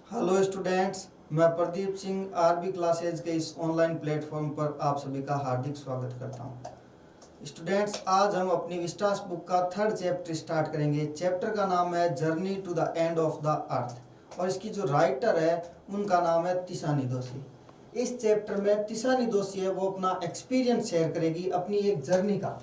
Hello students, मैं Pradeep Singh RB classes के इस ऑनलाइन प्लेटफॉर्म पर आप सभी का हार्दिक स्वागत करता हूं। स्टूडेंट्स, आज हम अपनी विस्टास बुक का थर्ड चैप्टर स्टार्ट करेंगे। चैप्टर का नाम है journey to the end of the earth और इसकी जो राइटर है उनका नाम है तिशानी दोषी। इस चैप्टर में तिशानी दोषी है वो अपना एक्सपीरियंस शेयर करेगी अपनी एक जर्नी का।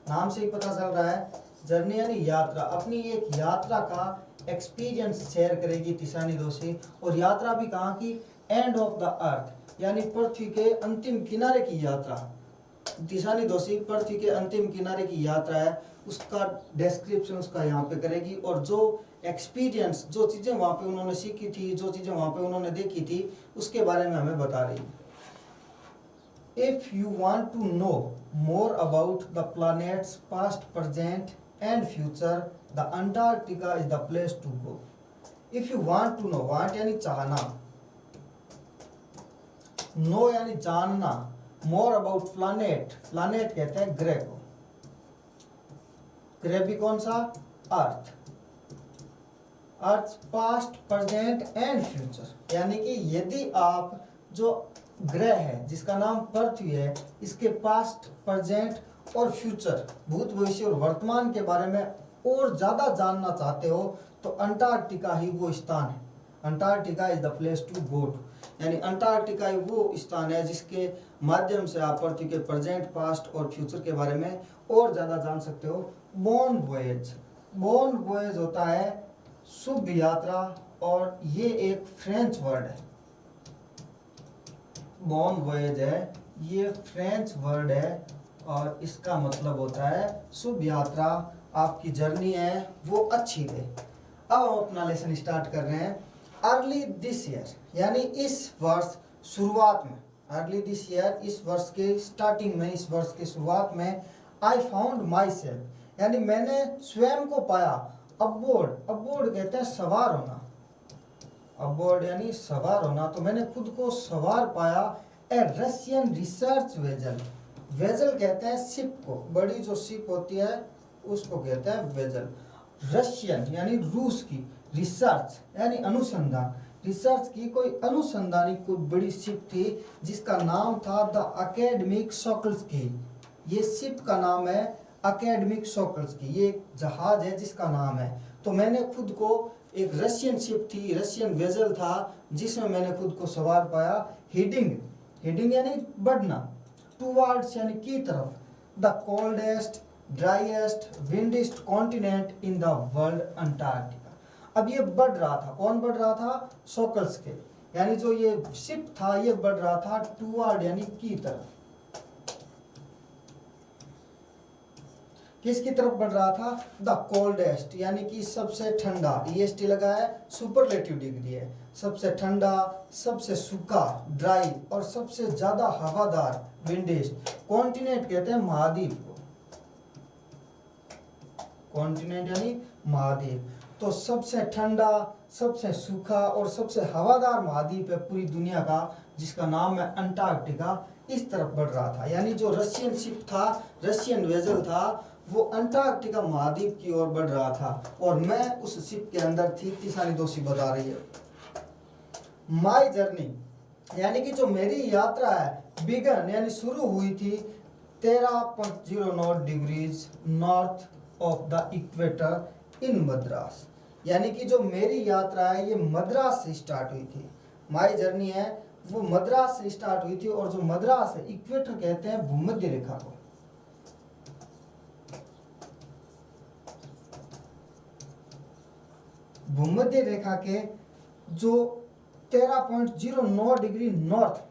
नाम से ही पता चल रहा है, जर्नी यानी यात्रा। अपनी एक यात्रा का एक्सपीरियंस शेयर करेगी तिशानी दोषी। और यात्रा भी कहाँ की? एंड ऑफ द अर्थ, यानी पृथ्वी के अंतिम किनारे की यात्रा। तिशानी दोषी पृथ्वी के अंतिम किनारे की यात्रा है, उसका डिस्क्रिप्शन उसका यहाँ पे करेगी। और जो एक्सपीरियंस, जो चीज़ें वहाँ पे उन्होंने सीखी थी, जो चीज़ें वहाँ पे उन्होंने देखी थी, उसके बारे में हमें बता रही है। If you want to know more about the planet's past, present and future, the Antarctica is the place to go. If you want to know, want यानी चाहना, know यानी जानना, more about planet, planet कहते हैं ग्रह को। ग्रह भी कौन सा? अर्थ। अर्थ पास्ट, प्रेजेंट एंड फ्यूचर, यानी कि यदि आप जो ग्रह है जिसका नाम पृथ्वी है, इसके पास्ट, प्रेजेंट और फ्यूचर, भूत, भविष्य और वर्तमान के बारे में और ज्यादा जानना चाहते हो तो अंटार्कटिका ही वो स्थान है। Antarctica is the place to go to, यानी अंटार्कटिका ही वो स्थान है जिसके माध्यम से आप पृथ्वी के प्रेजेंट, पास्ट और फ्यूचर के बारे में और ज्यादा जान सकते हो। बॉर्न वॉयज, बॉर्न वॉयज होता है शुभ यात्रा, और ये एक फ्रेंच वर्ड है। बॉर्न वॉयज है, ये फ्रेंच वर्ड है और इसका मतलब होता है शुभ यात्रा, आपकी जर्नी है वो अच्छी रहे। अब हम अपना लेसन स्टार्ट कर रहे हैं। अर्ली दिस ईयर, यानी इस वर्ष शुरुआत में, अर्ली दिस ईयर इस वर्ष के स्टार्टिंग में, इस वर्ष के शुरुआत में, आई फाउंड माई सेल्फ, यानी मैंने स्वयं को पाया। अबोर्ड, अबोर्ड कहते हैं सवार होना, अबोर्ड यानी सवार होना, तो मैंने खुद को सवार पाया। ए रशियन रिसर्च वेजल, वेजल कहते हैं शिप को, बड़ी जो शिप होती है उसको कहते हैं वेजल। रशियन यानी रूस की, रिसर्च यानी अनुसंधान, रिसर्च की कोई अनुसंधानी कोई बड़ी शिप थी जिसका नाम था द अकेडमिक सोकल्स की। ये शिप का नाम है अकेडमिक सोकल्स की, ये एक जहाज है जिसका नाम है। तो मैंने खुद को, एक रशियन शिप थी, रशियन वेजल था जिसमें मैंने खुद को सवार पाया। हिडिंग, हिडिंग यानी बढ़ना, टूवर्ड्स यानी की तरफ, the coldest, driest, windiest continent in the world Antarctica. अब ये बढ़ रहा था, कौन बढ़ रहा था? सोकल्स के, यानी जो ये शिप था ये बढ़ रहा था टूवर्ड यानी की तरफ। किसकी तरफ बढ़ रहा था? द कोल्डेस्ट, यानी कि सबसे ठंडा, ईएसटी लगा है, सुपरलेटिव डिग्री है, सबसे ठंडा, सबसे सूखा, ड्राई और सबसे ज्यादा हवादार, विंडेस्ट। कॉन्टिनेंट कहते हैं महाद्वीप को, कॉन्टिनेंट यानी महाद्वीप। तो सबसे ठंडा, सबसे सूखा और सबसे हवादार महाद्वीप है पूरी दुनिया का, जिसका नाम है अंटार्कटिका, इस तरफ बढ़ रहा था। यानी जो रशियन शिप था, रशियन वेजल था, वो अंटार्कटिका महाद्वीप की ओर बढ़ रहा था और मैं उस शिप के अंदर थी। तिशानी दोषी बता रही है। माई जर्नी, यानी कि जो मेरी यात्रा है, बिगन यानी शुरू हुई थी 13.09 degrees north of the equator in Madras, यानी कि जो मेरी यात्रा है ये मद्रास से स्टार्ट हुई थी। माई जर्नी है वो मद्रास से स्टार्ट हुई थी, और जो मद्रास है, इक्वेटर कहते हैं भूमध्य रेखा को। भूमध्य रेखा के जो 13.09 डिग्री नॉर्थ,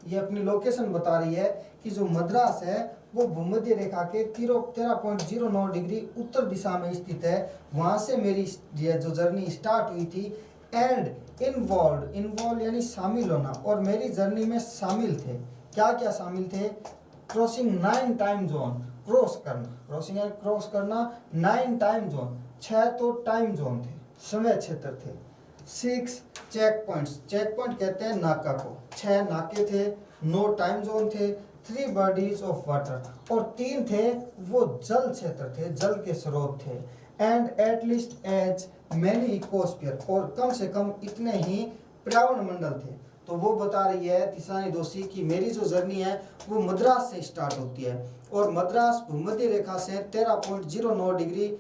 ये अपनी लोकेशन बता रही है कि जो मद्रास है वो भूमध्य रेखा के 13.09 डिग्री उत्तर दिशा में स्थित है। वहां से मेरी जो जर्नी स्टार्ट हुई थी। एंड इन्वॉल्व, इन्वॉल्व यानी शामिल होना, और मेरी जर्नी में शामिल थे, क्या क्या शामिल थे? क्रॉसिंग 9 टाइम जोन, क्रॉस करना, क्रॉसिंग यानी क्रॉस करना, 9 टाइम जोन, 6 तो टाइम जोन थे, समय क्षेत्र थे। 6 चेक पॉइंट्स, चेक पॉइंट कहते हैं नाका को, 6 नाके थे, 9 टाइम जोन थे, 3 बॉडीज ऑफ वाटर, और 3 थे वो जल क्षेत्र थे, जल के स्रोत थे। And at least as many ecosphere, और कम से कम इतने ही पर्यावरण मंडल थे। तो वो बता रही है तिसानी दोषी कि मेरी जो जर्नी है वो मद्रास से स्टार्ट होती है और मद्रास भूमध्य रेखा से 13.09 डिग्री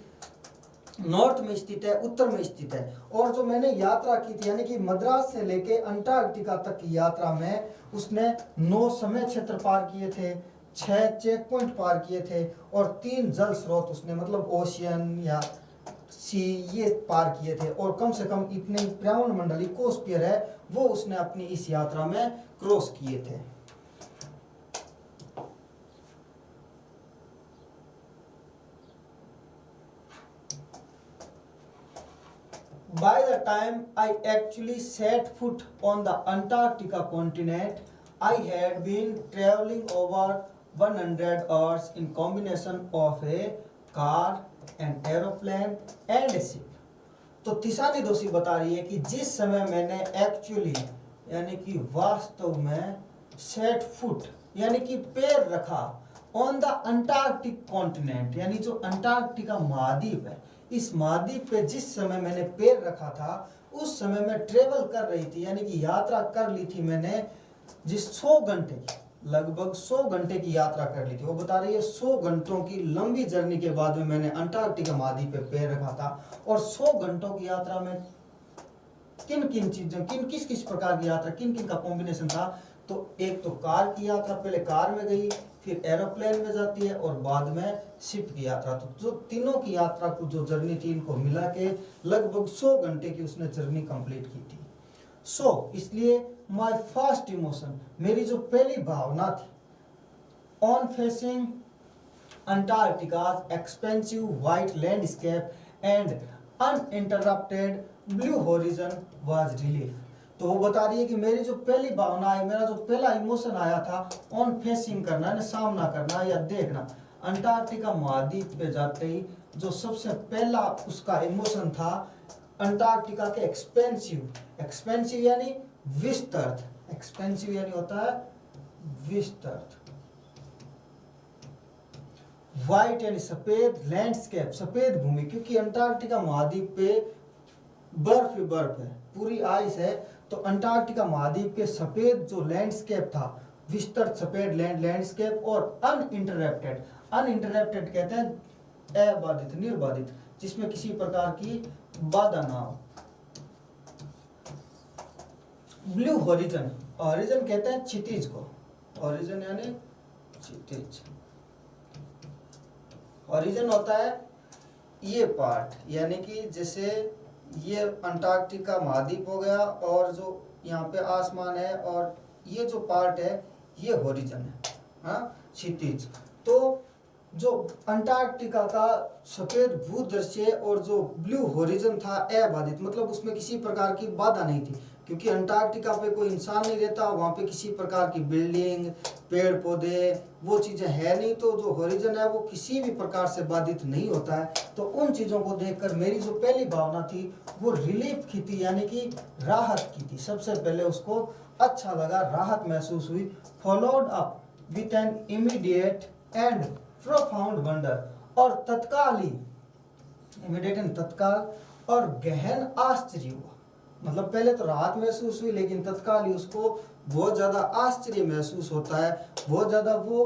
नॉर्थ में स्थित है, उत्तर में स्थित है। और जो मैंने यात्रा की थी यानी कि मद्रास से लेके अंटार्कटिका तक की यात्रा में उसने 9 समय क्षेत्र पार किए थे, 6 चेक पॉइंट पार किए थे और 3 जल स्रोत उसने मतलब ओशियन या सी ये पार किए थे। और कम से कम इतने पर्यावरण मंडल इकोस्फीयर है वो उसने अपनी इस यात्रा में क्रॉस किए थे। By the time I actually set foot on the Antarctica continent, I had been traveling over 100 hours in combination of a car, an aeroplane and a ship. तो तिसानी दोषी बता रही है कि जिस समय मैंने एक्चुअली यानी कि वास्तव में सेट फुट यानी कि पैर रखा ऑन द अंटार्कटिक कॉन्टिनेंट, यानी जो अंटार्कटिका महाद्वीप है, इस महाद्वीप पे जिस समय मैंने पैर रखा था उस समय मैं ट्रेवल कर रही थी यानी कि यात्रा कर ली थी मैंने, जिस 100 घंटे की लगभग 100 घंटे की यात्रा कर ली थी। वो बता रही है 100 घंटों की लंबी जर्नी के बाद में मैंने अंटार्कटिका महाद्वीप पे पैर रखा था। और 100 घंटों की यात्रा में किन किन चीजों किस किस प्रकार की यात्रा किन किन का कॉम्बिनेशन था, तो एक तो कार की यात्रा, पहले कार में गई, फिर एरोप्लेन में जाती है और बाद में शिप की यात्रा। तो जो तीनों की यात्रा को जो जर्नी थी इनको मिला के लगभग 100 घंटे की उसने जर्नी कंप्लीट की थी। इसलिए माय फर्स्ट इमोशन, मेरी जो पहली भावना थी on facing Antarctica's expensive white landscape and uninterrupted blue horizon was relief. तो वो बता रही है कि मेरी जो पहली भावना है, मेरा जो पहला इमोशन आया था ऑन फेसिंग करना यानी सामना करना या देखना अंटार्कटिका महाद्वीप पे जाते ही, जो सबसे पहला उसका इमोशन था अंटार्कटिका के एक्सपेंसिव यानी विस्तृत, एक्सपेंसिव यानी होता है विस्तृत, व्हाइट यानी सफेद, लैंडस्केप सफेद भूमि, क्योंकि अंटार्कटिका महाद्वीप पे बर्फ ही बर्फ है, पूरी आइस है। तो अंटार्कटिका महाद्वीप के सफेद जो लैंडस्केप था, विस्तृत सफेद लैंडस्केप और अनइंटरप्टेड कहते हैं अबाधित निर्बाधित, जिसमें किसी प्रकार की बाधा ना हो। ब्लू हॉरिजन, हॉरिजन कहते हैं क्षितिज को, हॉरिजन यानी क्षितिज, हॉरिजन होता है ये पार्ट, यानी कि जैसे ये अंटार्कटिका महाद्वीप हो गया और जो यहाँ पे आसमान है और ये जो पार्ट है ये हॉरिजन है, हाँ क्षितिज। तो जो अंटार्कटिका का सफेद भूदृश्य और जो ब्लू हॉरिजन था अबाधित, मतलब उसमें किसी प्रकार की बाधा नहीं थी, क्योंकि अंटार्कटिका पे कोई इंसान नहीं रहता, वहाँ पे किसी प्रकार की बिल्डिंग पेड़ पौधे वो चीज़ें है नहीं, तो जो हॉरिजन है वो किसी भी प्रकार से बाधित नहीं होता है। तो उन चीज़ों को देखकर मेरी जो पहली भावना थी वो रिलीफ की थी, यानी कि राहत की थी। सबसे पहले उसको अच्छा लगा, राहत महसूस हुई, followed up with an immediate and profound wonder, और तत्काल ही इमीडिएट एंड तत्काल और गहन आश्चर्य हुआ। मतलब पहले तो राहत महसूस हुई लेकिन तत्काल ही उसको बहुत ज्यादा आश्चर्य महसूस होता है, बहुत ज्यादा वो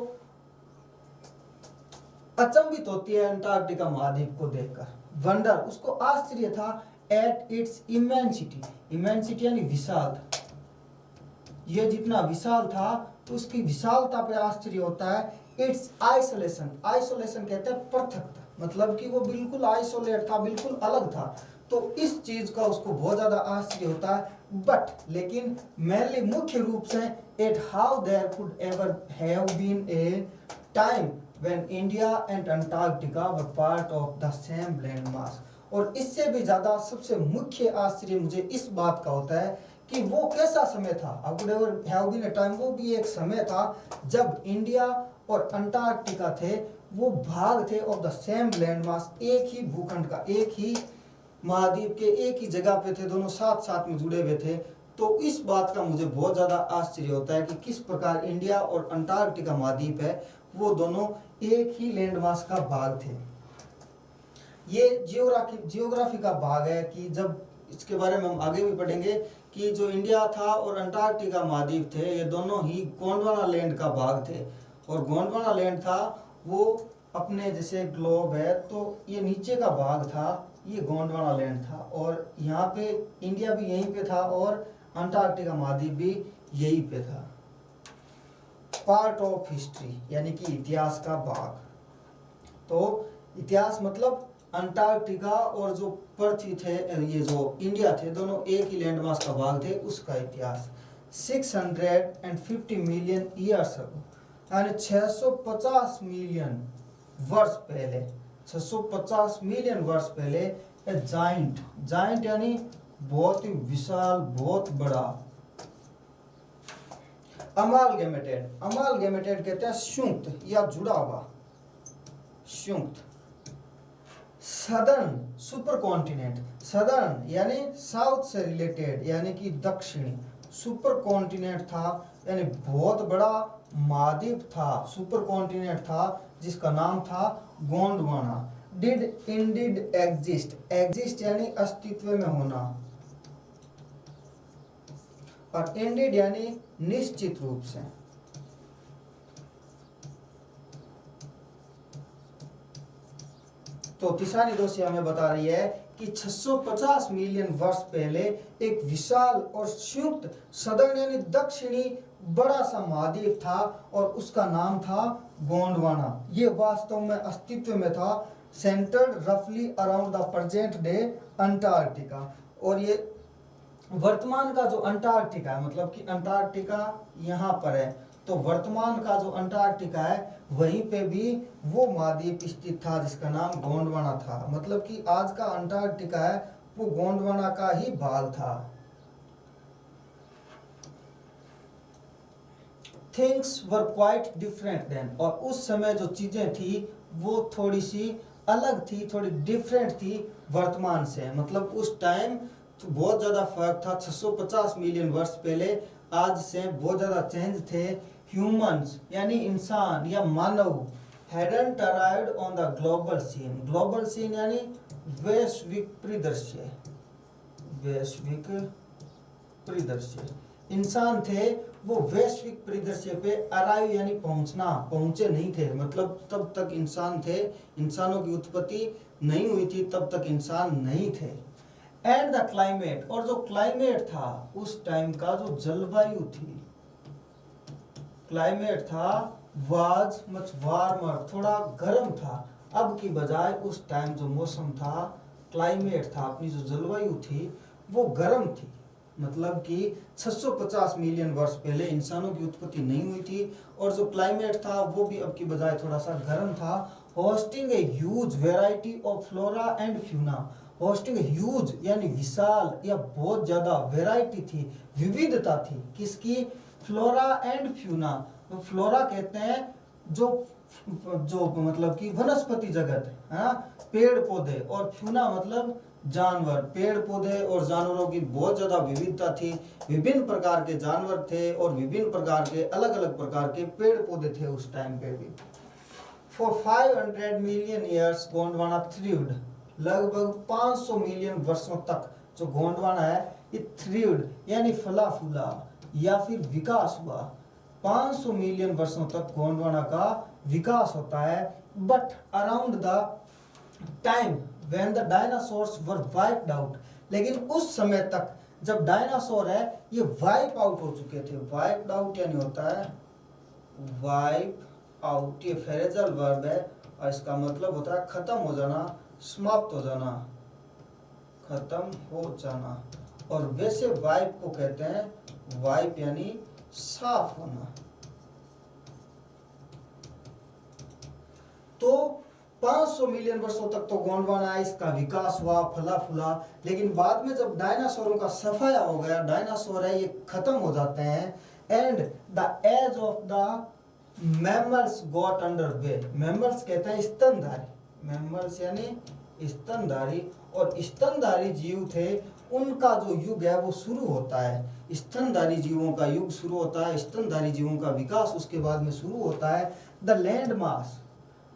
अचंभित होती है अंटार्कटिका महाद्वीप को देखकर। वंडर उसको आश्चर्य था एट इट्स इमेंसिटी, इमेंसिटी यानी विशाल, ये जितना विशाल था उसकी विशालता पे आश्चर्य होता है। इट्स आइसोलेशन, आइसोलेशन कहते हैं पृथकता, मतलब कि वो बिल्कुल आइसोलेट था, बिल्कुल अलग था, तो इस चीज का उसको बहुत ज्यादा आश्चर्य होता है। बट लेकिन मेनली मुख्य रूप से at how there could ever have been a time when India and Antarctica were part of the same land mass. और इससे भी ज्यादा सबसे मुख्य आश्चर्य मुझे इस बात का होता है कि वो कैसा समय था, could ever have been a time, वो भी एक समय था जब इंडिया और अंटार्कटिका थे वो भाग थे ऑफ द सेम लैंड मास, एक ही भूखंड का, एक ही महाद्वीप के एक ही जगह पे थे, दोनों साथ साथ में जुड़े हुए थे। तो इस बात का मुझे बहुत ज़्यादा आश्चर्य होता है कि किस प्रकार इंडिया और अंटार्कटिका महाद्वीप है वो दोनों एक ही लैंड मास का भाग थे। ये जियोग्राफी का भाग है कि जब इसके बारे में हम आगे भी पढ़ेंगे कि जो इंडिया था और अंटार्कटिका महाद्वीप थे ये दोनों ही गोंडवाना लैंड का भाग थे। और गोंडवाना लैंड था वो अपने जैसे ग्लोब है तो ये नीचे का भाग था, ये गोंडवाना लैंड था और यहाँ पे इंडिया भी यहीं पे था और अंटार्कटिका महाद्वीप भी यहीं पे था। पार्ट ऑफ हिस्ट्री यानी कि इतिहास का भाग। तो इतिहास मतलब अंटार्कटिका और जो पृथ्वी थे, ये जो इंडिया थे, दोनों एक ही लैंड मास का भाग थे, उसका इतिहास 650 मिलियन ईयर्स अगो यानी 650 मिलियन वर्ष पहले, 650 मिलियन वर्ष पहले ए जाइंट यानी बहुत ही विशाल, बहुत बड़ा। अमालगेमेटेड कहते हैं संयुक्त या जुड़ा हुआ, संयुक्त। सदर्न सुपर कॉन्टिनेंट, सदर्न यानी साउथ से रिलेटेड यानी कि दक्षिणी, सुपर कॉन्टिनेंट था यानी बहुत बड़ा महाद्वीप था, सुपर कॉन्टिनेंट था जिसका नाम था गोंडवाना। डिड इंडिड एग्जिस्ट यानी अस्तित्व में होना और इंडिड यानी निश्चित रूप से। तो तिसानी दोषी हमें बता रही है कि 650 मिलियन वर्ष पहले एक विशाल और संयुक्त सदर्न यानी दक्षिणी बड़ा सा महाद्वीप था और उसका नाम था गोंडवाना। ये वास्तव में अस्तित्व में था, सेंटर्ड रफली around the present day Antarctica. और ये वर्तमान का जो अंटार्कटिका है, मतलब कि अंटार्कटिका यहाँ पर है, तो वर्तमान का जो अंटार्कटिका है वहीं पे भी वो महाद्वीप स्थित था जिसका नाम गोंडवाना था। मतलब कि आज का अंटार्कटिका है वो गोंडवाना का ही भाग था। Things were quite different then, और उस समय जो चीजें थी वो थोड़ी सी अलग थी, थोड़ी डिफरेंट थी वर्तमान से। मतलब उस टाइम तो बहुत ज़्यादा फर्क था, 650 मिलियन वर्ष पहले आज से बहुत ज़्यादा चेंज थे। ह्यूमंस यानी इंसान या मानव hadn't arrived on the global scene, global scene यानी वैश्विक परिदृश्य, वैश्विक परिदृश्य। इंसान थे वो वैश्विक परिदृश्य पे अराइव यानी पहुंचे नहीं थे। मतलब तब तक इंसान थे, इंसानों की उत्पत्ति नहीं हुई थी, तब तक इंसान नहीं थे। एंड द क्लाइमेट, और जो क्लाइमेट था उस टाइम का जो जलवायु थी, क्लाइमेट था वाज मच वार्मर, थोड़ा गर्म था। अब की बजाय उस टाइम जो मौसम था, क्लाइमेट था, अपनी जो जलवायु थी वो गर्म थी। मतलब कि 650 मिलियन वर्ष पहले इंसानों की उत्पत्ति नहीं हुई थी और जो क्लाइमेट था वो भी अब की बजाय थोड़ा सा गर्म था। Hosting a huge variety of flora and fauna, hosting huge यानी विशाल या बहुत ज्यादा, वेराइटी थी, विविधता थी। किसकी? Flora and fauna. तो फ्लोरा कहते हैं जो मतलब कि वनस्पति जगत, हाँ, पेड़ पौधे, और फ्यूना मतलब जानवर, पेड़ पौधे और जानवरों की बहुत ज्यादा विविधता थी। विभिन्न प्रकार के जानवर थे और विभिन्न प्रकार के अलग अलग प्रकार के पेड़ पौधे थे उस टाइम पे भी। फॉर 500 मिलियन ईयर्स गोंडवाना थ्रिव्ड, लगभग 500 मिलियन वर्षों तक जो गोंडवाना है ये थ्रिव्ड यानी फला फूला या फिर विकास हुआ। 500 मिलियन वर्षों तक गोंडवाना का विकास होता है। But around the time when the dinosaurs were wiped out, लेकिन उस समय तक जब डायनासोर है ये वाइप आउट हो चुके थे। वाइप्ड आउट यानी होता है वाइप आउट, ये फ्रेजल वर्ब है और इसका मतलब होता है खत्म हो जाना, समाप्त हो जाना, खत्म हो जाना। और वैसे वाइप को कहते हैं वाइप यानी साफ होना। तो 500 मिलियन वर्षों तक तो गोंडवाना इसका विकास हुआ, फला फूला, लेकिन बाद में जब डायनासोरों का सफाया हो गया, डायनासोर है ये खत्म हो जाते हैं, and the age of the mammals got under way. Mammals कहते हैं स्तनधारी, मैमल्स यानी स्तनधारी, और स्तनधारी जीव थे उनका जो युग है वो शुरू होता है। स्तनधारी जीवों का युग शुरू होता है, स्तनधारी जीवों का विकास उसके बाद में शुरू होता है। द लैंड मास,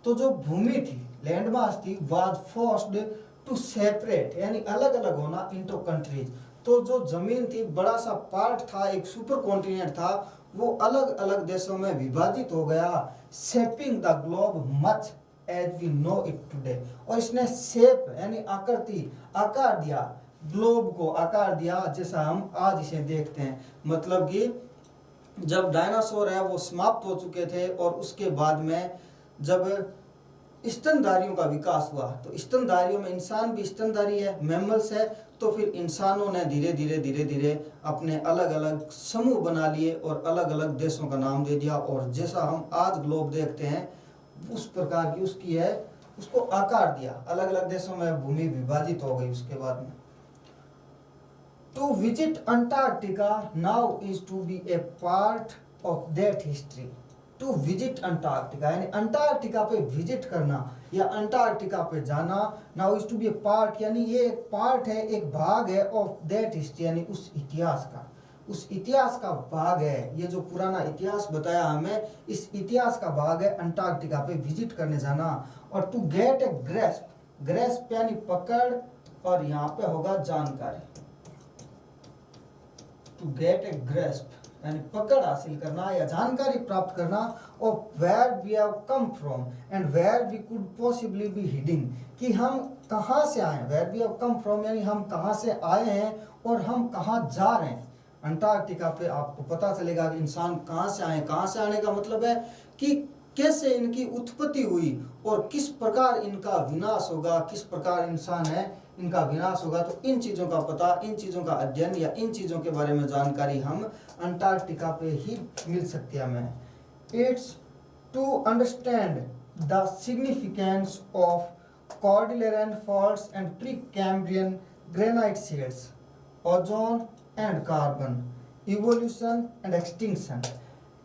तो जो भूमि थी, लैंड मास थी वाज फोर्स्ड टू सेपरेट यानी अलग अलग होना इनटू कंट्रीज। तो जो जमीन थी बड़ा सा पार्ट था, एक सुपर कॉन्टिनेंट था, वो अलग अलग देशों में विभाजित हो गया, shaping the globe much as we know it today. और इसने शेप यानी आकृति आकार दिया, ग्लोब को आकार दिया जैसा हम आज इसे देखते हैं। मतलब कि जब डायनासोर है वो समाप्त हो चुके थे और उसके बाद में जब स्तनधारियों का विकास हुआ, तो स्तनधारियों में इंसान भी स्तनधारी है, मैमल्स है, तो फिर इंसानों ने धीरे धीरे अपने अलग अलग समूह बना लिए और अलग अलग देशों का नाम दे दिया। और जैसा हम आज ग्लोब देखते हैं उस प्रकार की उसकी है, उसको आकार दिया, अलग अलग देशों में भूमि विभाजित हो गई उसके बाद में। To visit Antarctica now is to be a part of that history. To visit Antarctica यानी अंटार्कटिका पे विजिट करना या अंटार्कटिका पे जाना, now is to be a part यानी ये एक पार्ट है, एक भाग है of that history यानी उस इतिहास का, उस इतिहास का भाग है। ये जो पुराना इतिहास बताया हमें, इस इतिहास का भाग है अंटार्कटिका पे विजिट करने जाना। और to get a grasp, grasp यानी पकड़ और यहाँ पे होगा जानकारी। टू गेट ए ग्रेस्प यानी पकड़ हासिल करना या जानकारी प्राप्त करना of where we have come from and where we could possibly be hiding, कि हम कहाँ से आए हैं। Where we have come from यानी हम कहाँ से आए हैं और हम कहाँ जा रहे हैं। अंटार्कटिका पे आपको पता चलेगा कि इंसान कहाँ से आए। कहाँ से आने का मतलब है कि कैसे इनकी उत्पत्ति हुई और किस प्रकार इनका विनाश होगा, किस प्रकार इंसान है इनका विनाश होगा। तो इन चीज़ों का पता, इन चीज़ों का अध्ययन या इन चीज़ों के बारे में जानकारी हम अंटार्कटिका पे ही मिल सकती है हमें। It's to understand the significance of cordilleran faults and pre Cambrian granite shields, ozone and carbon, evolution and extinction.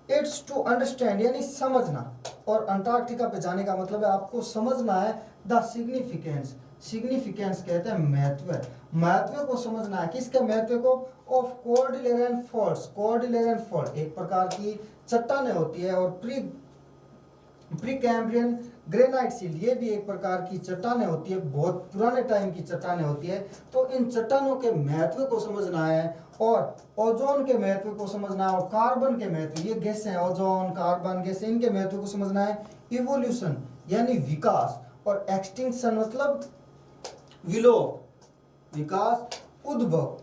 It's to understand यानी समझना, और अंटार्कटिका पे जाने का मतलब है आपको समझना है द सिग्निफिकेंस। सिग्निफिकेंस कहते हैं महत्व, महत्व को समझना है। किसके महत्व को? ऑफ कॉर्डिलेरन फॉल्ट्स, कॉर्डिलेरन फॉल्ट एक प्रकार की चट्टानें होती है, और प्री कैम्ब्रियन ग्रेनाइट शील्ड ये भी एक प्रकार की चट्टानें होती है, बहुत पुराने टाइम की चट्टानें होती है। तो इन चट्टानों के महत्व को समझना है और ओजोन के महत्व को समझना है और कार्बन के महत्व, ये गैस हैं ओजोन कार्बन गैस, इनके महत्व को समझना है। इवोल्यूशन यानी विकास, और एक्सटिंक्शन मतलब विलोप, विकास उद्भव,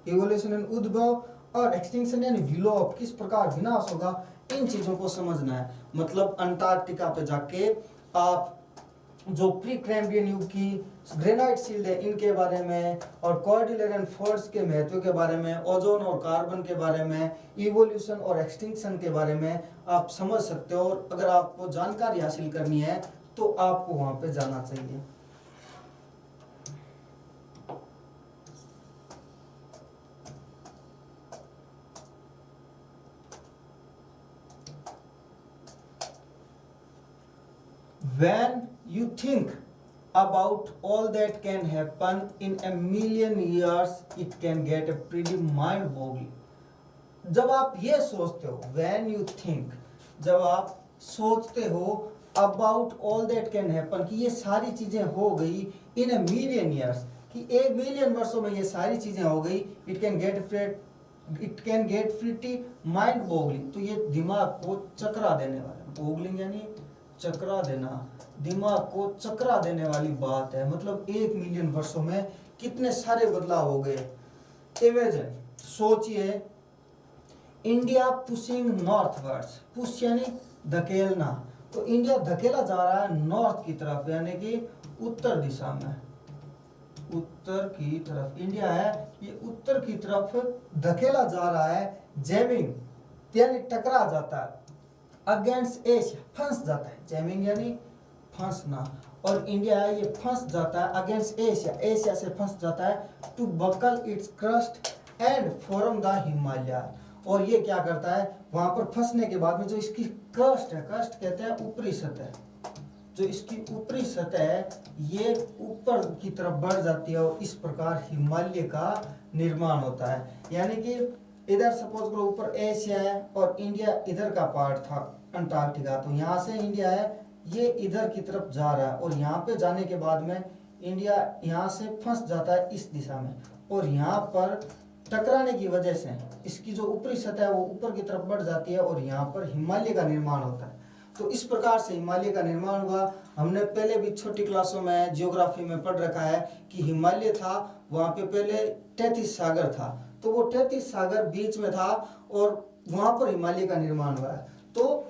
इवोल्यूशन यानी उद्भव और एक्सटिंक्शन यानी विलोप, किस प्रकार विनाश होगा, इन चीजों को समझना है। मतलब अंटार्कटिका पे जाके आप जो प्री कैम्ब्रियन युग की ग्रेनाइट शील्ड है इनके बारे में, और कॉर्डिलेरन फॉल्ट्स के महत्व के बारे में, ओजोन और कार्बन के बारे में, इवोल्यूशन और एक्सटिंक्शन के बारे में आप समझ सकते हो। और अगर आपको जानकारी हासिल करनी है तो आपको वहां पे जाना चाहिए। When you think about all that can happen in a million years, it can get a pretty mind-boggling. जब आप ये सोचते हो, when you think, जब आप सोचते हो about all that can happen, कि ये सारी चीजें हो गई in a million years, कि 1 मिलियन वर्षों में ये सारी चीजें हो गई, it can get pretty mind-boggling, तो ये दिमाग को चकरा देने वाला, boggling यानी चकरा देना, दिमाग को चकरा देने वाली बात है। मतलब 1 मिलियन वर्षों में कितने सारे बदलाव हो गए। इमेजिन, सोचिए, इंडिया पुशिंग नॉर्थवर्ड्स, पुश यानी धकेलना, तो इंडिया धकेला जा रहा है नॉर्थ की तरफ यानी कि उत्तर दिशा में, उत्तर की तरफ इंडिया है, ये उत्तर की तरफ धकेला जा रहा है। जैमिंग यानी टकरा जाता है, अगेंस्ट एशिया फंस जाता है, जैमिंग यानी फंसना, और इंडिया है ये फंस जाता है अगेंस्ट एशिया, एशिया से फंस जाता है, to buckle its crust and form the Himalaya. और ये क्या करता है, वहां पर फंसने के बाद में जो इसकी क्रस्ट है, क्रस्ट कहते हैं ऊपरी सतह, जो इसकी ऊपरी सतह है ये ऊपर की तरफ बढ़ जाती है और इस प्रकार हिमालय का निर्माण होता है। यानी कि इधर सपोज करो ऊपर एशिया है और इंडिया इधर का पार्ट था अंटार्कटिका, तो यहाँ से इंडिया है, ये इधर की तरफ जा रहा है और यहाँ पे जाने के बाद में इंडिया यहाँ से फंस जाता है इस दिशा में, और यहाँ पर टकराने की वजह से इसकी जो ऊपरी सतह है वो ऊपर की तरफ बढ़ जाती है और यहाँ पर हिमालय का निर्माण होता है। तो इस प्रकार से हिमालय का निर्माण हुआ। हमने पहले भी छोटी क्लासों में जियोग्राफी में पढ़ रखा है कि हिमालय था, वहाँ पे पहले 33 सागर था, तो वो 33 सागर बीच में था और वहाँ पर हिमालय का निर्माण हुआ है। तो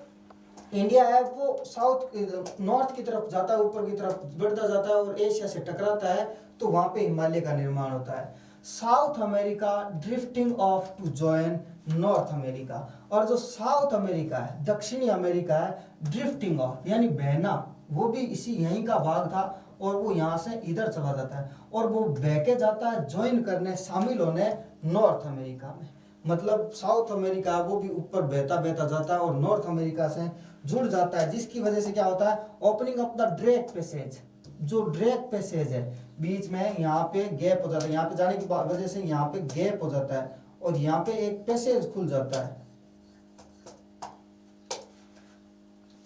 इंडिया है वो साउथ नॉर्थ की तरफ जाता है, ऊपर की तरफ बढ़ता जाता है और एशिया से टकराता है, तो वहाँ पे हिमालय का निर्माण होता है। South America drifting off to join North America, और जो साउथ अमेरिका है, दक्षिणी अमेरिका है, ड्रिफ्टिंग ऑफ यानी बहना, वो भी इसी यहीं का भाग था और वो यहाँ से इधर चला जाता है और वो बह के जाता है ज्वाइन करने, शामिल होने नॉर्थ अमेरिका में। मतलब साउथ अमेरिका वो भी ऊपर बहता बहता जाता है और नॉर्थ अमेरिका से जुड़ जाता है, जिसकी वजह से क्या होता है, opening of the Drake passage. जो ड्रेक पैसेज है बीच में यहाँ पे गैप हो जाता है, यहाँ पे जाने की वजह से यहाँ पे गैप हो जाता है और यहाँ पे एक पैसेज खुल जाता है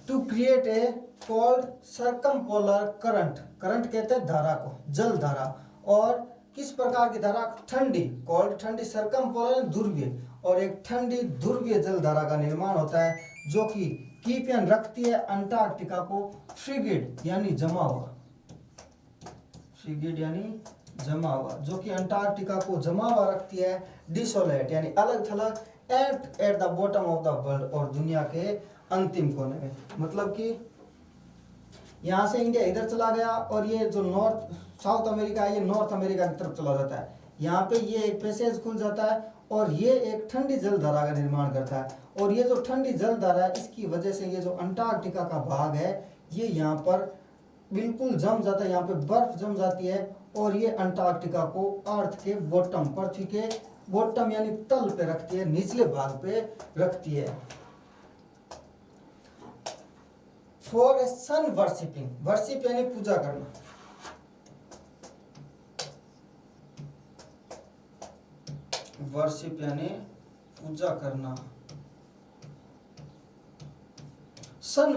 to create a called circumpolar current. Current कहते हैं धारा को, जल धारा। और किस प्रकार की धारा, ठंडी, कॉल्ड ठंडी, सर्कमपोलर ध्रुवीय, और एक ठंडी ध्रुवीय जल धारा का निर्माण होता है जो कि कीपियन रखती है अंटार्कटिका को फ्रिगिड यानी जमा हुआ, फ्रिगिड यानी जमा हुआ, जो कि अंटार्कटिका को जमा हुआ रखती है, डिसोलेट यानी अलग थलग, at the bottom of the world, और दुनिया के अंतिम कोने में। मतलब कि यहाँ से इंडिया इधर चला गया और ये जो नॉर्थ साउथ अमेरिका है ये नॉर्थ अमेरिका की तरफ चला जाता है, यहाँ पे ये एक पैसेज खुल जाता है और ये एक ठंडी जल धारा का निर्माण करता है। और ये जो ठंडी जल धारा है इसकी वजह से ये जो अंटार्कटिका का भाग है ये यहाँ पर बिल्कुल जम जाता है, यहाँ पे बर्फ जम जाती है और ये अंटार्कटिका को अर्थ के बॉटम, पृथ्वी के बॉटम यानी तल पे रखती है, निचले भाग पे रखती है। For a sun worshipping, worship यानी पूजा करना, वर्शिप यानी पूजा करना, सन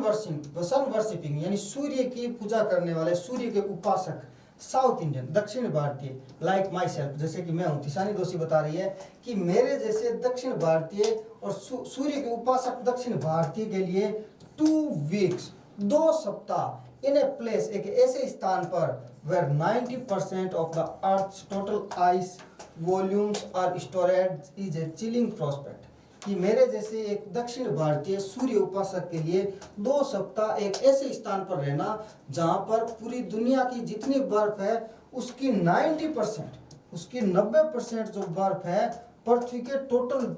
वर्शिपिंग यानी सूर्य की पूजा करने वाले, सूर्य के उपासक, साउथ इंडियन दक्षिण भारतीय, लाइक माई सेल्फ जैसे कि मैं हूं, तिशानी दोषी बता रही है कि मेरे जैसे दक्षिण भारतीय और सूर्य के उपासक दक्षिण भारतीय के लिए 2 वीक्स 2 सप्ताह इन ए प्लेस, एक ऐसे स्थान पर where 90% of the earth's total ice volumes are stored is a chilling prospect। कि मेरे जैसे एक दक्षिण भारतीय सूर्य उपासक के लिए 2 सप्ताह एक ऐसे स्थान पर रहना जहां पर पूरी दुनिया की जितनी बर्फ है उसकी 90%, उसकी 90% जो बर्फ है पृथ्वी के टोटल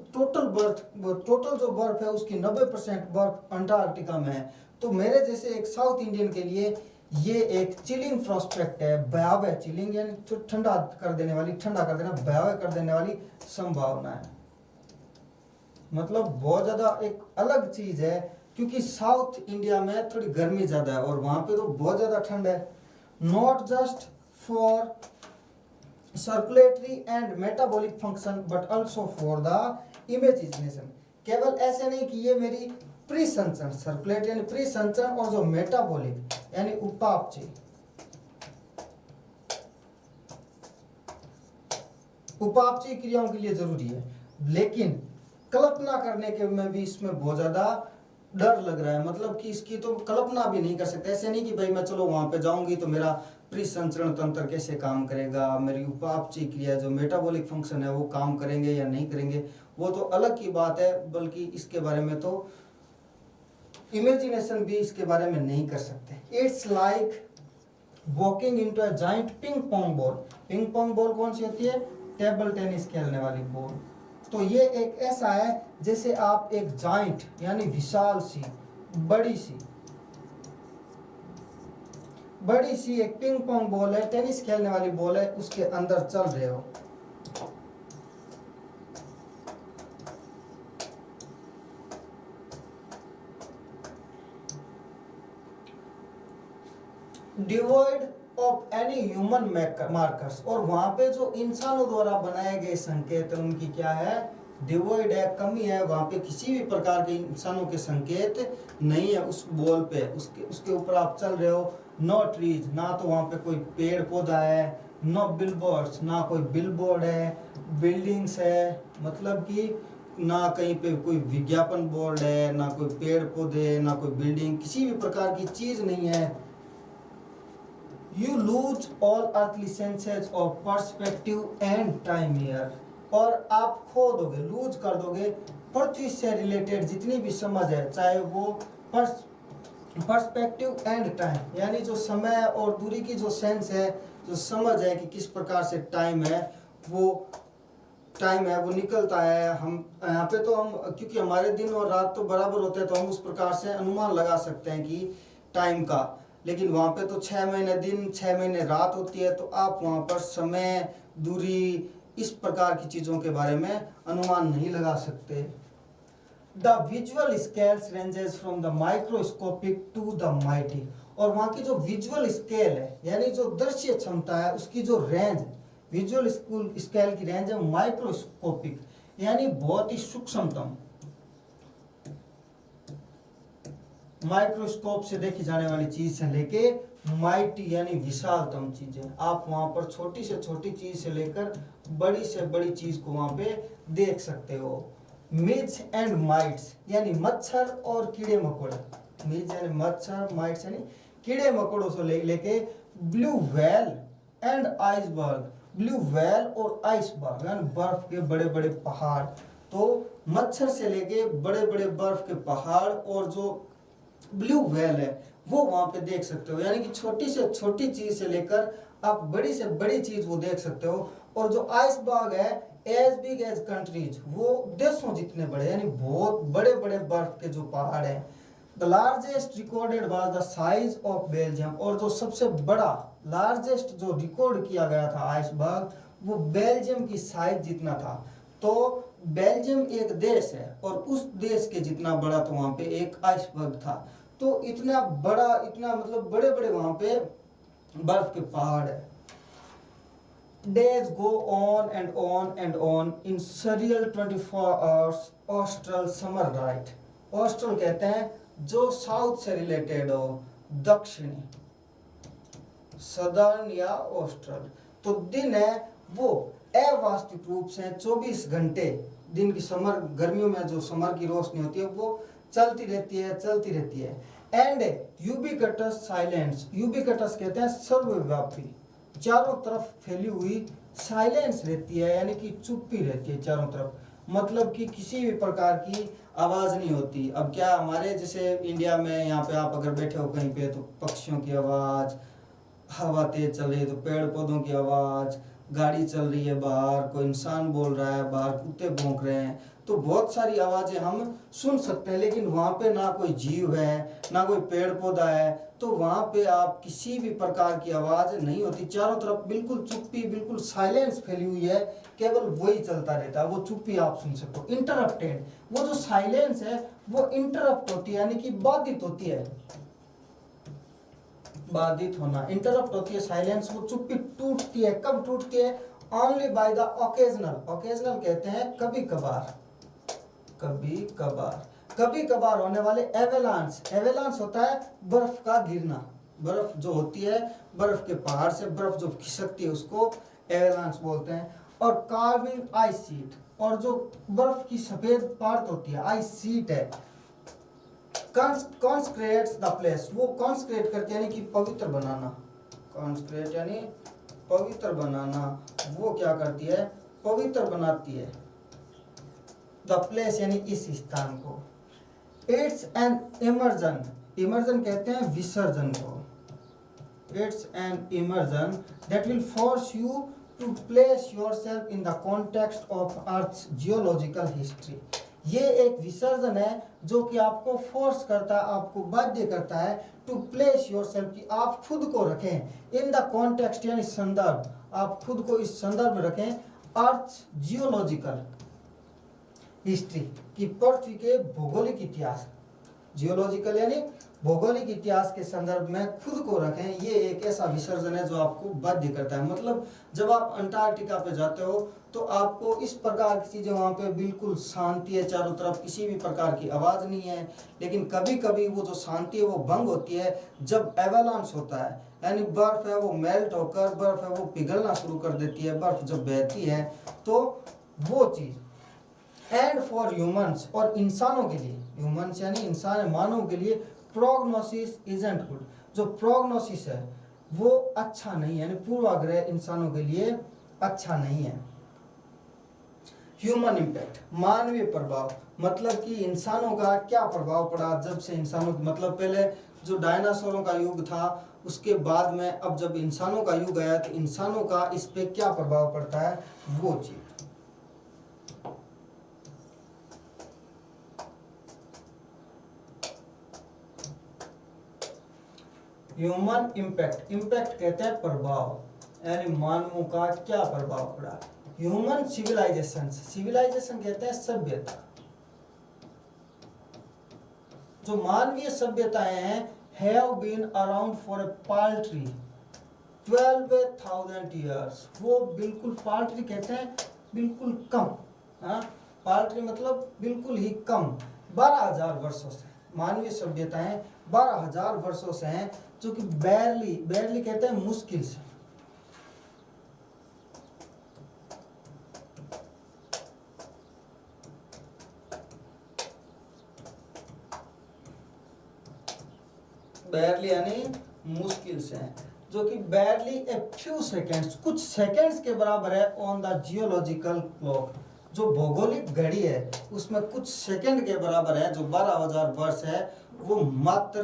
जो बर्फ है उसकी 90% बर्फ अंटार्कटिका में है। तो मेरे जैसे एक साउथ इंडियन के लिए ये एक चिलिंग प्रोस्पेक्ट है, भयावह, चिलिंग यानी ठंडा कर देने वाली, ठंडा कर देना, भयावह कर देने वाली संभावना है। मतलब बहुत ज्यादा एक अलग चीज है क्योंकि साउथ इंडिया में थोड़ी गर्मी ज्यादा है और वहां पे तो बहुत ज्यादा ठंड है। Not just for circulatory and metabolic function but also for the imagination. केवल ऐसे नहीं कि ये मेरी प्रीसंचरण, सर्कुलेटरी यानी प्रीसंचरण, और जो मेटाबॉलिक यानी उपापचय, उपापचय क्रियाओं के लिए जरूरी है, लेकिन कल्पना करने के में भी इसमें बहुत ज्यादा डर लग रहा है। मतलब कि इसकी तो कल्पना भी नहीं कर सकते। ऐसे नहीं कि भाई मैं चलो वहां पे जाऊंगी तो मेरा प्रीसंचरण तंत्र कैसे काम करेगा, मेरी उपापचय क्रिया जो मेटाबॉलिक फंक्शन है वो काम करेंगे या नहीं करेंगे, वो तो अलग की बात है। बल्कि इसके बारे में तो इमेजिनेशन भी इसके बारे में नहीं कर सकते। It's like walking into a giant ping pong ball. Ping pong ball कौन सी होती है? टेबल टेनिस खेलने वाली बॉल। तो ये एक ऐसा है जैसे आप एक जाइंट यानी विशाल सी, बड़ी सी एक पिंग पोंग बॉल है, टेनिस खेलने वाली बॉल है, उसके अंदर चल रहे हो। Devoid of any human markers, और वहां पे जो इंसानों द्वारा बनाए गए संकेत उनकी क्या है? डिवॉइड है, कमी है, वहाँ पे किसी भी प्रकार के इंसानों के संकेत नहीं है उस बॉल पे, उसके ऊपर आप चल रहे हो। नो ट्रीज, ना तो वहाँ पे कोई पेड़ पौधा है, नो बिलबोर्ड्स, ना कोई बिलबोर्ड है, बिल्डिंग्स है, मतलब कि ना कहीं पे कोई विज्ञापन बोर्ड है, ना कोई पेड़ पौधे, ना कोई बिल्डिंग, किसी भी प्रकार की चीज नहीं है। You lose all earthly senses of perspective and time here, और आप खो दोगे, लूज कर दोगे पृथ्वी से रिलेटेड जितनी भी समझ है, चाहे वो पर्सपेक्टिव एंड टाइम, यानी जो समय और दूरी की जो सेंस है, जो समझ है कि किस प्रकार से टाइम है वो निकलता है। हम यहाँ पे तो हम, क्योंकि हमारे दिन और रात तो बराबर होते हैं, तो हम उस प्रकार से अनुमान लगा सकते हैं कि टाइम का, लेकिन वहाँ पे तो 6 महीने दिन 6 महीने रात होती है, तो आप वहाँ पर समय, दूरी, इस प्रकार की चीज़ों के बारे में अनुमान नहीं लगा सकते। The visual scales ranges from the microscopic to the mighty, और वहाँ की जो विजुअल स्केल है, यानी जो दृश्य क्षमता है, उसकी जो रेंज, विजुअल स्केल की रेंज है माइक्रोस्कोपिक, यानी बहुत ही सूक्ष्मतम, माइक्रोस्कोप से देखी जाने वाली चीज से लेके माइटी यानी विशालतम चीजें, आप वहां पर छोटी से छोटी चीज से लेकर बड़ी से बड़ी चीज को वहां पे देख सकते हो। मिज एंड माइट्स, यानी मच्छर और कीड़े मकोड़े, मिज यानी मच्छर, माइट्स यानी कीड़े मकोड़ों से लेके blue whale and iceberg, blue whale और आइसबर्ग यानी बर्फ के बड़े बड़े पहाड़, तो मच्छर से लेके बड़े बड़े बर्फ के पहाड़ और जो ब्लू व्हेल है वो वहां पे देख सकते हो, यानी कि छोटी से छोटी चीज से लेकर आप बड़ी से बड़ी चीज वो देख सकते हो। और जो आइसबर्ग है एज बिग एज कंट्रीज, वो देशों जितने बड़े, यानी बहुत बड़े बड़े बर्फ के जो पहाड़ हैं। The largest recorded was the size of Belgium, और जो सबसे बड़ा लार्जेस्ट जो रिकॉर्ड किया गया था आइसबर्ग, वो बेल्जियम की साइज जितना था। तो बेल्जियम एक देश है और उस देश के जितना बड़ा तो वहां पे एक आइसबर्ग था, तो इतना बड़ा, इतना मतलब बड़े बड़े वहां पे बर्फ के पहाड़ है। Days go on and on and on in surreal 24 hours austral summer night. Austral कहते हैं जो साउथ से रिलेटेड हो, दक्षिणी, सदर्न या ऑस्ट्रल। तो दिन है वो अवास्तविक रूप से 24 घंटे, दिन की समर, गर्मियों में जो समर की रोशनी होती है वो चलती रहती है। एंड यूबिक्विटस साइलेंस, यूबिक्विटस कहते हैं सर्वव्यापी, चारों तरफ फैली हुई साइलेंस रहती है, यानी कि चुप्पी रहती है चारों तरफ, मतलब कि किसी भी प्रकार की आवाज नहीं होती। अब क्या हमारे जैसे इंडिया में यहाँ पे आप अगर बैठे हो कहीं पे, तो पक्षियों की आवाज, हवा तेज चल रही है तो पेड़ पौधों की आवाज, गाड़ी चल रही है बाहर, कोई इंसान बोल रहा है बाहर, कुत्ते भौंक रहे हैं, तो बहुत सारी आवाजें हम सुन सकते हैं। लेकिन वहां पे ना कोई जीव है, ना कोई पेड़ पौधा है, तो वहां पे आप किसी भी प्रकार की आवाज नहीं होती, चारों तरफ बिल्कुल चुप्पी, बिल्कुल साइलेंस फैली हुई है, केवल वही चलता रहता है, वो चुप्पी आप सुन सकते हो। इंटरप्टेड, वो जो साइलेंस है वो इंटरप्ट होती है, यानी कि बाधित होती है, बाधित होना, इंटरप्ट होती है साइलेंस, वो चुप्पी टूटती है। कब टूटती है? Only by the occasional, occasional कहते हैं कभी कभार, कभी कभार, कभी कभार होने वाले एवेलांस, एवेलांस होता है बर्फ का गिरना, बर्फ जो होती है, बर्फ के पहाड़ से बर्फ जो खिसकती है उसको एवेलांस बोलते हैं। और कार्विंग आइस शीट, और जो बर्फ की सफेद परत होती है, आइस शीट है। कॉन्सक्रेट्स द प्लेस, वो कॉन्सक्रेट करते हैं यानी कि पवित्र बनाना, कॉन्सक्रेट यानी पवित्र बनाना, वो क्या करती है? पवित्र बनाती है द प्लेस यानी इस स्थान को। इट्स एन इमर्जन, इमर्जन कहते हैं विसर्जन को, it's an immersion that will force you to place yourself in the context of earth's geological history. ये एक विसर्जन है जो कि आपको फोर्स करता है, आपको बाध्य करता है टू प्लेस योरसेल्फ, कि आप खुद को रखें इन द कॉन्टेक्स्ट यानी संदर्भ, आप खुद को इस संदर्भ में रखें अर्थ जियोलॉजिकल हिस्ट्री, की पृथ्वी के भौगोलिक इतिहास, जियोलॉजिकल यानी भौगोलिक इतिहास के संदर्भ में खुद को रखें, ये एक ऐसा विसर्जन है जो आपको बाध्य करता है। मतलब जब आप अंटार्कटिका पे जाते हो तो आपको इस प्रकार की चीज़ें, वहाँ पे बिल्कुल शांति है, चारों तरफ किसी भी प्रकार की आवाज़ नहीं है। लेकिन कभी कभी वो जो शांति है वो भंग होती है जब एवेलांस होता है, यानी बर्फ़ है वो मेल्ट होकर, बर्फ़ है वो पिघलना शुरू कर देती है, बर्फ़ जब बहती है तो वो चीज़। एंड फॉर ह्यूमंस, और इंसानों के लिए, ह्यूमंस यानी इंसान मानव के लिए, प्रोग्नोसिस इजंट गुड, जो प्रोग्नोसिस है वो अच्छा नहीं है, यानी पूर्वाग्रह इंसानों के लिए अच्छा नहीं है। ह्यूमन इम्पैक्ट, मानवीय प्रभाव, मतलब कि इंसानों का क्या प्रभाव पड़ा जब से इंसानों, मतलब पहले जो डायनासोरों का युग था उसके बाद में अब जब इंसानों का युग आया तो इंसानों का इस पे क्या प्रभाव पड़ता है वो चीज। ह्यूमन इम्पैक्ट, इम्पैक्ट कहते हैं प्रभाव, यानी मानवों का क्या प्रभाव पड़ा। ह्यूमन सिविलाइजेशन, सिविलाइजेशन कहते हैं सभ्यता, जो मानवीय सभ्यताएं हैं have been around for a paltry 12,000 years, वो बिल्कुल, पाल्ट्री कहते हैं बिल्कुल कम, हाँ पाल्ट्री मतलब बिल्कुल ही कम, 12,000 वर्षों से मानवीय सभ्यताएं 12,000 वर्षों से हैं, जो कि बैरली, बैरली कहते हैं मुश्किल से, बैरली यानी मुश्किल से हैं, जो कि बैरली ए फ्यू सेकेंड्स, कुछ सेकेंड्स के बराबर है ऑन द जियोलॉजिकल क्लॉक, जो भौगोलिक घड़ी है उसमें कुछ सेकंड के बराबर है, जो 12,000 वर्ष है वो मात्र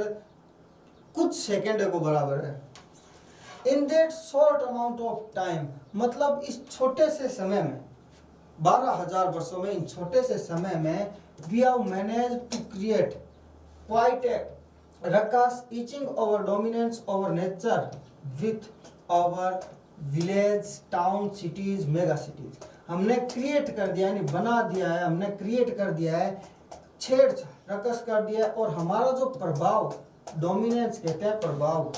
कुछ सेकंड को बराबर है। In that short amount of time, मतलब इस छोटे से समय में, 12,000 वर्षों में, इन छोटे से समय में we have manage to create quite a ruckus etching over dominance over nature with our village, town, cities, mega cities. हमने क्रिएट कर दिया, यानी बना दिया है, हमने क्रिएट कर दिया है, छेड़छाड़ रकस कर दिया है, और हमारा जो प्रभाव, डोमिनेंस कहते हैं प्रभाव,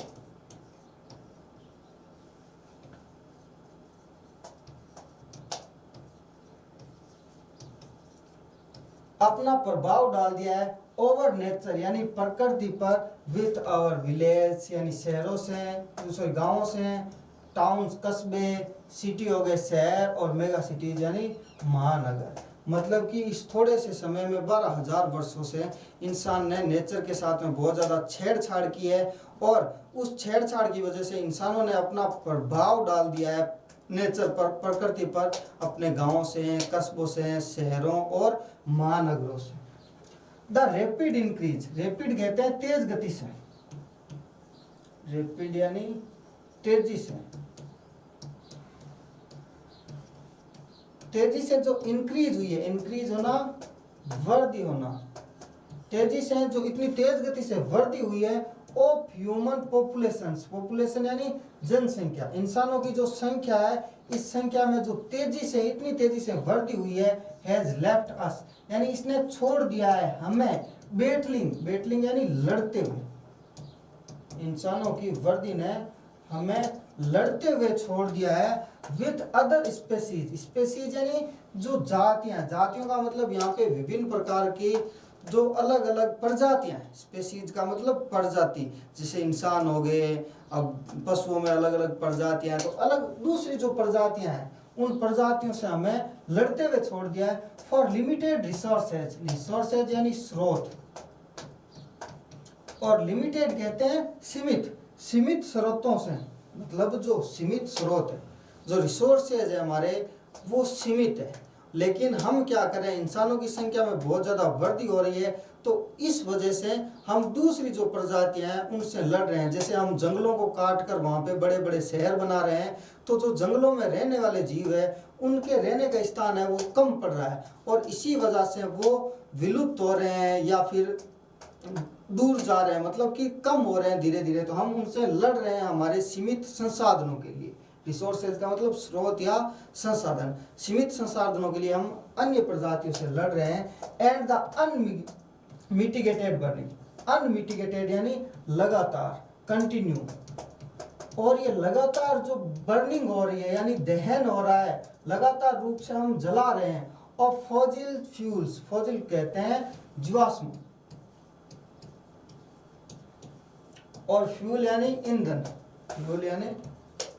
अपना प्रभाव डाल दिया है ओवर नेचर यानी प्रकृति पर, विथ आवर विलेज यानी शहरों से, गांवों से, टाउन्स कस्बे, सिटी हो गए शहर, और मेगा सिटीज यानी महानगर। मतलब कि इस थोड़े से समय में 12,000 वर्षों से इंसान ने नेचर के साथ में बहुत ज़्यादा छेड़छाड़ की है, और उस छेड़छाड़ की वजह से इंसानों ने अपना प्रभाव डाल दिया है नेचर पर, प्रकृति पर, अपने गांवों से, कस्बों से, शहरों और महानगरों से। द रैपिड इंक्रीज, रैपिड कहते हैं तेज गति से, रैपिड यानी तेजी से, तेजी से जो इंक्रीज हुई है, इंक्रीज होना, वृद्धि होना, तेजी से जो इतनी तेज गति से वृद्धि हुई है ऑफ ह्यूमन पॉपुलेशन, पॉपुलेशन यानी जनसंख्या, इंसानों की जो संख्या है, इस संख्या में जो तेजी से, इतनी तेजी से वृद्धि हुई है, हैज लेफ्ट अस यानी इसने छोड़ दिया है हमें, बैटलिंग, बैटलिंग यानी लड़ते हुए, इंसानों की वृद्धि ने हमें लड़ते हुए छोड़ दिया है, विथ अदर स्पेसीज, स्पेसीज यानी जो जातियां, जातियों का मतलब यहाँ पे विभिन्न प्रकार की जो अलग अलग प्रजातियां हैं, स्पेसीज का मतलब प्रजाति, जैसे इंसान हो गए, अब पशुओं में अलग अलग प्रजातियां हैं, तो अलग दूसरी जो प्रजातियां हैं उन प्रजातियों से हमें लड़ते हुए छोड़ दिया है, फॉर लिमिटेड रिसोर्सेज, रिसोर्सेज यानी स्रोत, और लिमिटेड कहते हैं सीमित, सीमित स्रोतों से, मतलब जो सीमित स्रोत है, जो रिसोर्सेज है हमारे वो सीमित है, लेकिन हम क्या करें, इंसानों की संख्या में बहुत ज़्यादा वृद्धि हो रही है, तो इस वजह से हम दूसरी जो प्रजातियां हैं उनसे लड़ रहे हैं, जैसे हम जंगलों को काट कर वहाँ पे बड़े बड़े शहर बना रहे हैं, तो जो जंगलों में रहने वाले जीव है उनके रहने का स्थान है वो कम पड़ रहा है, और इसी वजह से वो विलुप्त हो रहे हैं या फिर दूर जा रहे हैं, मतलब कि कम हो रहे हैं धीरे धीरे, तो हम उनसे लड़ रहे हैं हमारे सीमित संसाधनों के लिए। रिसोर्सेज का मतलब स्रोत या संसाधन, सीमित संसाधनों के लिए हम अन्य प्रजातियों से लड़ रहे हैं। And the unmitigated burning, unmitigated यानी लगातार, कंटिन्यू। और ये लगातार जो बर्निंग हो रही है यानी दहन हो रहा है, लगातार रूप से हम जला रहे हैं। और फॉसिल फ्यूल्स, फॉसिल कहते हैं जीवाश्म, और फ्यूल यानी ईंधन, फ्यूल यानी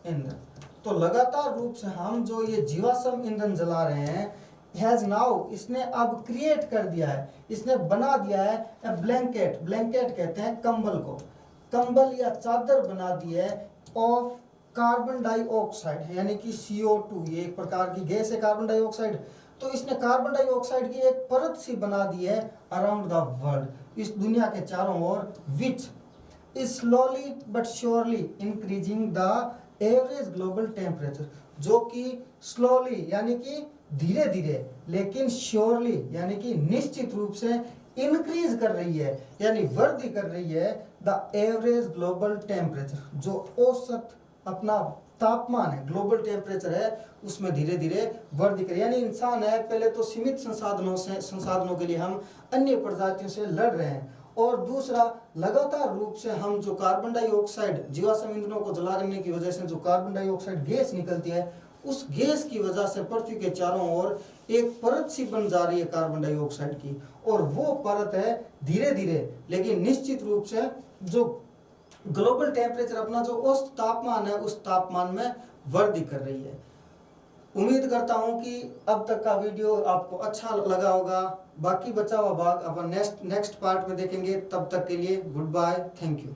ईंधन। तो लगातार रूप से हम जो ये जीवाश्म ईंधन जला रहे हैं, हैज नाउ, इसने अब क्रिएट कर दिया है, इसने बना दिया है ए ब्लैंकेट, ब्लैंकेट कहते हैं कंबल को, कंबल या चादर बना दी है ऑफ कार्बन डाइऑक्साइड यानी कि CO2, ये एक प्रकार की गैस है कार्बन डाइऑक्साइड। तो इसने कार्बन डाइऑक्साइड की एक परत सी बना दी है अराउंड द वर्ल्ड, इस दुनिया के चारों ओर, which is slowly but surely increasing the average global temperature, जो कि स्लोली यानी कि धीरे धीरे लेकिन श्योरली यानी कि निश्चित रूप से इंक्रीज कर रही है यानी वृद्धि कर रही है द एवरेज ग्लोबल टेम्परेचर, जो औसत अपना तापमान है, ग्लोबल टेम्परेचर है, उसमें धीरे धीरे वृद्धि कर, यानी इंसान है पहले तो सीमित संसाधनों के लिए हम अन्य प्रजातियों से लड़ रहे हैं, और दूसरा लगातार रूप से हम जो कार्बन डाइऑक्साइड, जीवाश्म ईंधनों को जलाने की वजह से जो कार्बन डाइऑक्साइड गैस निकलती है, उस गैस की वजह से पृथ्वी के चारों ओर एक परत सी बन जा रही है कार्बन डाइऑक्साइड की, और वो परत है धीरे धीरे लेकिन निश्चित रूप से जो ग्लोबल टेम्परेचर अपना जो औसत तापमान है उस तापमान में वृद्धि कर रही है। उम्मीद करता हूं कि अब तक का वीडियो आपको अच्छा लगा होगा। बाकी बचा हुआ भाग अपन नेक्स्ट पार्ट में देखेंगे। तब तक के लिए गुड बाय, थैंक यू।